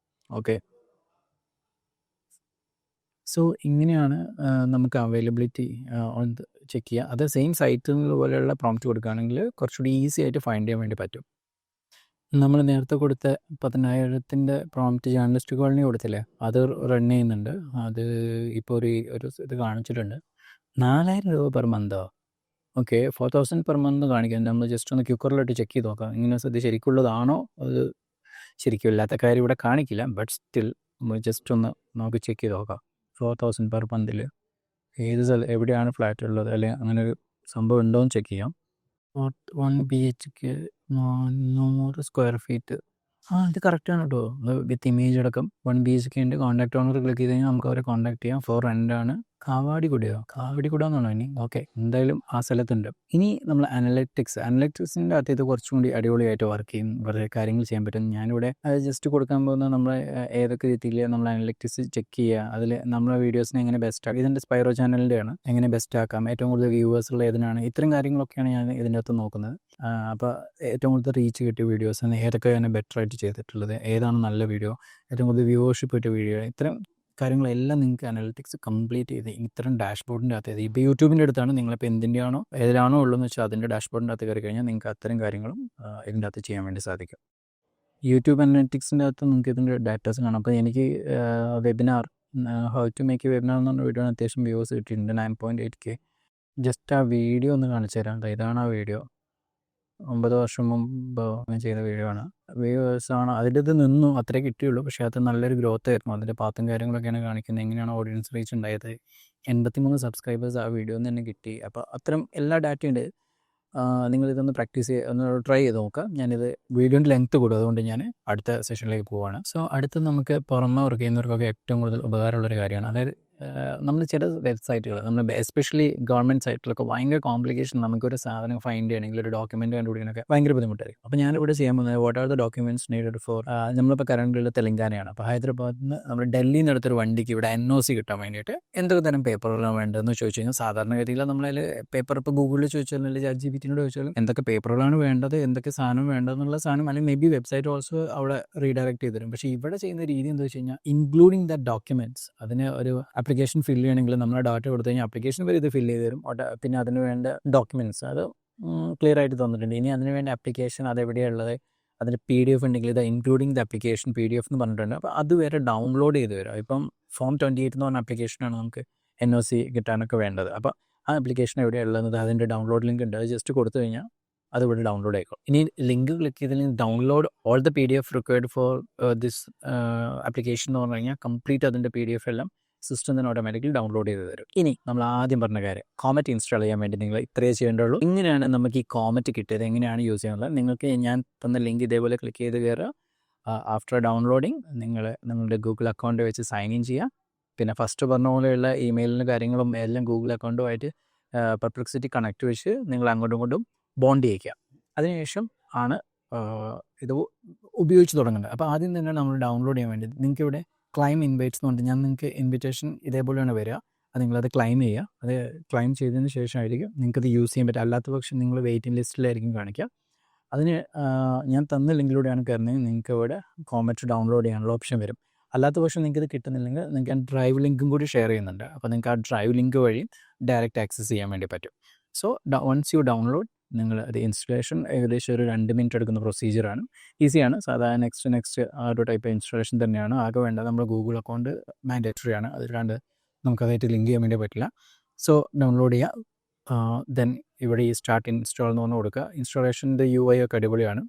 ഓക്കെ, സോ ഇങ്ങനെയാണ് നമുക്ക് അവൈലബിലിറ്റി ചെക്ക് ചെയ്യുക. അത് സെയിം സൈറ്റിൽ പോലെയുള്ള പ്രോംപ്റ്റ് കൊടുക്കുകയാണെങ്കിൽ കുറച്ചുകൂടി ഈസി ആയിട്ട് ഫൈൻഡ് ചെയ്യാൻ വേണ്ടി പറ്റും. നമ്മൾ നേരത്തെ കൊടുത്ത 10,000 പ്രോംപ്റ്റ് ജേർണലിസ്റ്റ് കോളനി കൊടുത്തില്ലേ, അത് റൺ ചെയ്യുന്നുണ്ട്. അത് ഇപ്പോൾ ഒരു ഇത് കാണിച്ചിട്ടുണ്ട് 4,000 രൂപ per Manto. Okay, 4,000 per month കാണിക്കുന്നത്. നമ്മൾ ജസ്റ്റ് ഒന്ന് ക്യുക്കറിലോട്ട് ചെക്ക് ചെയ്ത് നോക്കാം. ഇങ്ങനെ ഇത് ശരിക്കുള്ളതാണോ, അത് ശരിക്കും ഇല്ലാത്ത കാര്യം ഇവിടെ കാണിക്കില്ല. ബട്ട് സ്റ്റിൽ നമ്മൾ ജസ്റ്റ് ഒന്ന് നമുക്ക് ചെക്ക് ചെയ്ത് നോക്കാം. 4,000 പെർ മന്തിൽ എവിടെയാണ് ഫ്ലാറ്റ് ഉള്ളത്, അല്ലെങ്കിൽ അങ്ങനെ ഒരു സംഭവം ഉണ്ടോ എന്ന് ചെക്ക് ചെയ്യാം. 1 BHK 400 സ്ക്വയർ ഫീറ്റ്. ഇത് കറക്റ്റാണ് കേട്ടോ, വിത്ത് ഇമേജ് അടക്കം. 1 BHK ഉണ്ട്. കോൺടാക്ട് ഓണർ ക്ലിക്ക് ചെയ്ത് കഴിഞ്ഞാൽ നമുക്ക് അവരെ കോൺടാക്ട് ചെയ്യാം. ഫോർ റെൻ്റാണ്. കാവാടിക്കുട എന്നാണോ ഇനി? ഓക്കെ, എന്തായാലും ആ സ്ഥലത്തുണ്ട്. ഇനി നമ്മൾ അനലറ്റിക്സിൻ്റെ അകത്ത് ഇത് കുറച്ചും കൂടി അടിപൊളിയായിട്ട് വർക്ക് ചെയ്യും, കുറേ കാര്യങ്ങൾ ചെയ്യാൻ പറ്റും. ഞാനിവിടെ ജസ്റ്റ് കൊടുക്കാൻ പോകുന്ന നമ്മൾ ഏതൊക്കെ രീതിയിൽ നമ്മൾ അനലറ്റിക്സ് ചെക്ക് ചെയ്യുക, അതിൽ നമ്മളെ വീഡിയോസിനെ എങ്ങനെ ബെസ്റ്റ് ആക്കാം. ഇതിൻ്റെ സ്പൈറോ ചാനലിൻ്റെ ആണ്, എങ്ങനെ ബെസ്റ്റ് ആക്കാം, ഏറ്റവും കൂടുതൽ വ്യൂവേഴ്സ് ഉള്ള ഏതിനാണ്, ഇത്തരം കാര്യങ്ങളൊക്കെയാണ് ഞാൻ ഇതിൻ്റെ അകത്ത് നോക്കുന്നത്. അപ്പോൾ ഏറ്റവും കൂടുതൽ റീച്ച് കിട്ടിയ വീഡിയോസ് ഏതൊക്കെയാണ് ബെറ്റർ ആയിട്ട് ചെയ്തിട്ടുള്ളത്, ഏതാണ് നല്ല വീഡിയോ, ഏറ്റവും കൂടുതൽ വ്യൂവർഷിപ്പ് കിട്ടിയ വീഡിയോ, ഇത്തരം കാര്യങ്ങളെല്ലാം നിങ്ങൾക്ക് അനലിറ്റിക്സ് കംപ്ലീറ്റ് ചെയ്ത് ഇത്തരം ഡാഷ്ബോർഡിൻ്റെ അകത്ത്, ഇപ്പോൾ യൂട്യൂബിൻ്റെ അടുത്താണ് നിങ്ങളിപ്പോൾ എന്തിൻ്റെയാണോ ഏതിലാണോ ഉള്ളതെന്ന് വെച്ചാൽ അതിൻ്റെ ഡാഷ്ബോർഡിൻ്റെ അകത്ത് കയറി കഴിഞ്ഞാൽ നിങ്ങൾക്ക് അത്തരം കാര്യങ്ങളും ഇതിൻ്റെ അകത്ത് ചെയ്യാൻ വേണ്ടി സാധിക്കും. യൂട്യൂബ് അനലിറ്റിക്സിൻ്റെ അകത്ത് നിങ്ങൾക്ക് ഇതിൻ്റെ ഡാറ്റാസ് കാണാം. അപ്പോൾ എനിക്ക് webinar how to make a webinar എന്ന് പറഞ്ഞ വീഡിയോ അത്യാവശ്യം വ്യൂസ് കിട്ടിയിട്ടുണ്ട്, 9.8K. ജസ്റ്റ് ആ വീഡിയോ ഒന്ന് കാണിച്ചു തരാം. ഇതാണ് ആ വീഡിയോ, 9 വർഷം മുമ്പ് ഞാൻ ചെയ്ത വീഡിയോ ആണ്. വ്യൂവേഴ്സാണ് അതിൻ്റെ ഇത് നിന്നു, അത്രേ കിട്ടിയുള്ളൂ. പക്ഷേ അത് നല്ലൊരു ഗ്രോത്ത് ആയിരുന്നു. അതിൻ്റെ പാത്തും കാര്യങ്ങളൊക്കെയാണ് കാണിക്കുന്നത്, എങ്ങനെയാണ് ഓഡിയൻസ് റീച്ച് ഉണ്ടായത്. 83 സബ്സ്ക്രൈബേഴ്സ് ആ വീഡിയോയിൽ നിന്ന് തന്നെ കിട്ടി. അപ്പോൾ അത്തരം എല്ലാ ഡാറ്റയും ഉണ്ട്. നിങ്ങളിതൊന്ന് പ്രാക്ടീസ് ഒന്ന് ട്രൈ ചെയ്ത് നോക്കുക. ഞാനിത് വീഡിയോൻ്റെ ലെങ്ത്ത് കൂടും, അതുകൊണ്ട് ഞാൻ അടുത്ത സെഷനിലേക്ക് പോവുകയാണ്. സോ അടുത്ത് നമുക്ക് പുറമെ വർക്ക് ചെയ്യുന്നവർക്കൊക്കെ ഏറ്റവും കൂടുതൽ ഉപകാരമുള്ളൊരു കാര്യമാണ്. അതായത് നമ്മൾ ചില വെബ്സൈറ്റുകൾ നമ്മൾ എസ്പെഷ്യലി ഗവൺമെൻറ് സൈറ്റിലൊക്കെ ഭയങ്കര കോംപ്ലിക്കേഷൻ, നമുക്കൊരു സാധനം ഫൈൻഡ് ചെയ്യണമെങ്കിൽ ഒരു ഡോക്യുമെൻറ്റ് കണ്ടുപിടിക്കാനൊക്കെ ഭയങ്കര ബുദ്ധിമുട്ടായിരിക്കും. അപ്പോൾ ഞാനിവിടെ ചെയ്യാൻ പോകുന്നത് what are the documents needed for, നമ്മളിപ്പോൾ കറണ്ടിലുള്ള തെലങ്കാനയാണ്. അപ്പോൾ ഹൈദരാബാദിൽ നിന്ന് നമ്മൾ ഡൽഹിയിൽ നിന്ന് എടുത്തൊരു വണ്ടിക്ക് ഇവിടെ NOC കിട്ടാൻ വേണ്ടിയിട്ട് എന്തൊക്കെ തരം പേപ്പറുകളാണ് വേണ്ടതെന്ന് ചോദിച്ചു കഴിഞ്ഞാൽ സാധാരണഗതിയിൽ നമ്മളതിൽ പേപ്പർ ഇപ്പോൾ ഗൂഗിളിൽ ചോദിച്ചാലും അല്ലെങ്കിൽ ChatGPT-നോട് ചോദിച്ചാലും എന്തൊക്കെ പേപ്പറുകളാണ് വേണ്ടത്, എന്തൊക്കെ സാധനം വേണ്ടതെന്നുള്ള സാധനം, അല്ലെങ്കിൽ മേ ബി വെബ്സൈറ്റ് ഓൾസോ അവിടെ റീഡയറക്ട് ചെയ്ത് തരും. പക്ഷേ ഇവിടെ ചെയ്യുന്ന രീതി എന്താ വെച്ച് കഴിഞ്ഞാൽ ഇൻക്ലൂഡിങ് ദ ഡോക്യുമെൻറ്റ്സ്, അതിന് ഒരു ആപ്ലിക്കേഷൻ ഫില്ല് ചെയ്യണമെങ്കിൽ നമ്മുടെ ഡാറ്റ കൊടുത്തു കഴിഞ്ഞാൽ ആപ്ലിക്കേഷൻ വരെ ഇത് ഫില്ല് ചെയ്ത് തരും. പിന്നെ അതിന് വേണ്ട ഡോക്യുമെൻറ്റ്സ് അത് ക്ലിയർ ആയിട്ട് തന്നിട്ടുണ്ട്. ഇനി അതിന് വേണ്ട ആപ്ലിക്കേഷൻ അതെവിടെയുള്ളത്, അതിൻ്റെ PDF ഉണ്ടെങ്കിൽ ഇത് ഇൻക്ലൂഡിങ് ദ ആപ്ലിക്കേഷൻ PDF എന്ന് പറഞ്ഞിട്ടുണ്ട്. അപ്പോൾ അതുവരെ ഡൗൺലോഡ് ചെയ്ത് വരും. ഇപ്പം Form 28 എന്ന് പറഞ്ഞ ആപ്ലിക്കേഷനാണ് നമുക്ക് NOC കിട്ടാനൊക്കെ വേണ്ടത്. അപ്പോൾ ആ ആപ്ലിക്കേഷൻ എവിടെയുള്ളത്, അതിൻ്റെ ഡൗൺലോഡ് ലിങ്ക് ഉണ്ട്, അത് ജസ്റ്റ് കൊടുത്തു കഴിഞ്ഞാൽ അത് ഇവിടെ ഡൗൺലോഡ് ആയിക്കോളും. ഇനി ലിങ്ക് ക്ലിക്ക് ചെയ്തിൽ download all the PDF required for this application എന്ന് പറഞ്ഞു കഴിഞ്ഞാൽ കംപ്ലീറ്റ് അതിൻ്റെ PDF എല്ലാം സിസ്റ്റം തന്നെ ഓട്ടോമാറ്റിക്കലി ഡൗൺലോഡ് ചെയ്ത് തരും. ഇനി നമ്മൾ ആദ്യം പറഞ്ഞ കാര്യം, കോമറ്റ് ഇൻസ്റ്റാൾ ചെയ്യാൻ വേണ്ടി നിങ്ങൾ ഇത്രയേ ചെയ്യേണ്ടുള്ളൂ. ഇങ്ങനെയാണ് നമുക്ക് ഈ കോമറ്റ് കിട്ടിയത്, എങ്ങനെയാണ് യൂസ് ചെയ്യാനുള്ളത്. നിങ്ങൾക്ക് ഞാൻ തന്ന ലിങ്ക് ഇതേപോലെ ക്ലിക്ക് ചെയ്ത് കയറുക. ആഫ്റ്റർ ഡൗൺലോഡിങ് നിങ്ങളുടെ ഗൂഗിൾ അക്കൗണ്ട് വെച്ച് സൈൻ ഇൻ ചെയ്യുക. പിന്നെ ഫസ്റ്റ് പറഞ്ഞ പോലെയുള്ള ഇമെയിലിന് കാര്യങ്ങളും എല്ലാം ഗൂഗിൾ അക്കൗണ്ടുമായിട്ട് പെർപ്ലെക്സിറ്റി കണക്ട് വെച്ച് നിങ്ങൾ അങ്ങോട്ടും ഇങ്ങോട്ടും ബോണ്ട് ചെയ്യിക്കുക. അതിനുശേഷം ആണ് ഇത് ഉപയോഗിച്ച് തുടങ്ങുന്നത്. അപ്പോൾ ആദ്യം തന്നെ നമ്മൾ ഡൗൺലോഡ് ചെയ്യാൻ വേണ്ടി നിങ്ങൾക്ക് ഇവിടെ ക്ലൈം ഇൻവൈറ്റ്സ് എന്ന് പറഞ്ഞിട്ട് ഞാൻ നിങ്ങൾക്ക് ഇൻവിറ്റേഷൻ ഇതേപോലെയാണ് വരിക. അത് നിങ്ങളത് ക്ലൈം ചെയ്യുക. അത് ക്ലൈം ചെയ്തതിന് ശേഷമായിരിക്കും നിങ്ങൾക്കത് യൂസ് ചെയ്യാൻ പറ്റുക. അല്ലാത്ത പക്ഷം നിങ്ങൾ വെയിറ്റിംഗ് ലിസ്റ്റിലായിരിക്കും കാണിക്കുക. അതിന് ഞാൻ തന്ന ലിങ്കിലൂടെയാണ് കയറുന്നത്. നിങ്ങൾക്ക് ഇവിടെ കോമറ്റ് ഡൗൺലോഡ് ചെയ്യാനുള്ള ഓപ്ഷൻ വരും. അല്ലാത്ത പക്ഷം നിങ്ങൾക്ക് ഇത് കിട്ടുന്നില്ലെങ്കിൽ നിങ്ങൾക്ക് ഞാൻ ഡ്രൈവ് ലിങ്കും കൂടി ഷെയർ ചെയ്യുന്നുണ്ട്. അപ്പോൾ നിങ്ങൾക്ക് ആ ഡ്രൈവ് ലിങ്ക് വഴി ഡയറക്റ്റ് ആക്സസ് ചെയ്യാൻ വേണ്ടി പറ്റും. സോ വൺസ് യു ഡൗൺലോഡ്, നിങ്ങൾ അത് ഇൻസ്റ്റലേഷൻ ഏകദേശം ഒരു 2 മിനിറ്റ് എടുക്കുന്ന പ്രൊസീജിയറാണ്. ഈസിയാണ്. സാധാരണ നെക്സ്റ്റ് ആ ഒരു ടൈപ്പ് ഇൻസ്റ്റലേഷൻ തന്നെയാണ്. ആകെ വേണ്ടത് നമ്മുടെ ഗൂഗിൾ അക്കൗണ്ട് മാൻഡേറ്ററി ആണ്. അതിലാണ്ട് നമുക്കതായിട്ട് ലിങ്ക് ചെയ്യാൻ വേണ്ടി പറ്റില്ല. സോ ഡൗൺലോഡ് ചെയ്യുക. ദെൻ ഇവിടെ ഈ സ്റ്റാർട്ട് ഇൻസ്റ്റാൾ എന്ന് പറഞ്ഞ് കൊടുക്കുക. ഇൻസ്റ്റാളേഷൻ്റെ UI ഒക്കെ അടിപൊളിയാണ്.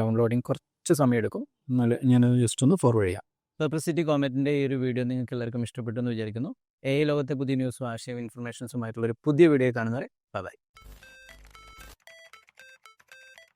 ഡൗൺലോഡിങ് കുറച്ച് സമയം എടുക്കും. എന്നാൽ ഞാനത് ജസ്റ്റ് ഒന്ന് ഫോർവേഡ് ചെയ്യാം. പെർപ്ലെക്സിറ്റി കോമറ്റിൻ്റെ ഈ ഒരു വീഡിയോ നിങ്ങൾക്ക് എല്ലാവർക്കും ഇഷ്ടപ്പെട്ടെന്ന് വിചാരിക്കുന്നു. AI ലോകത്തെ പുതിയ ന്യൂസും ആശയവും ഇൻഫർമേഷൻസുമായിട്ടുള്ളൊരു പുതിയ വീഡിയോ കാണുന്നവരെ ബൈ.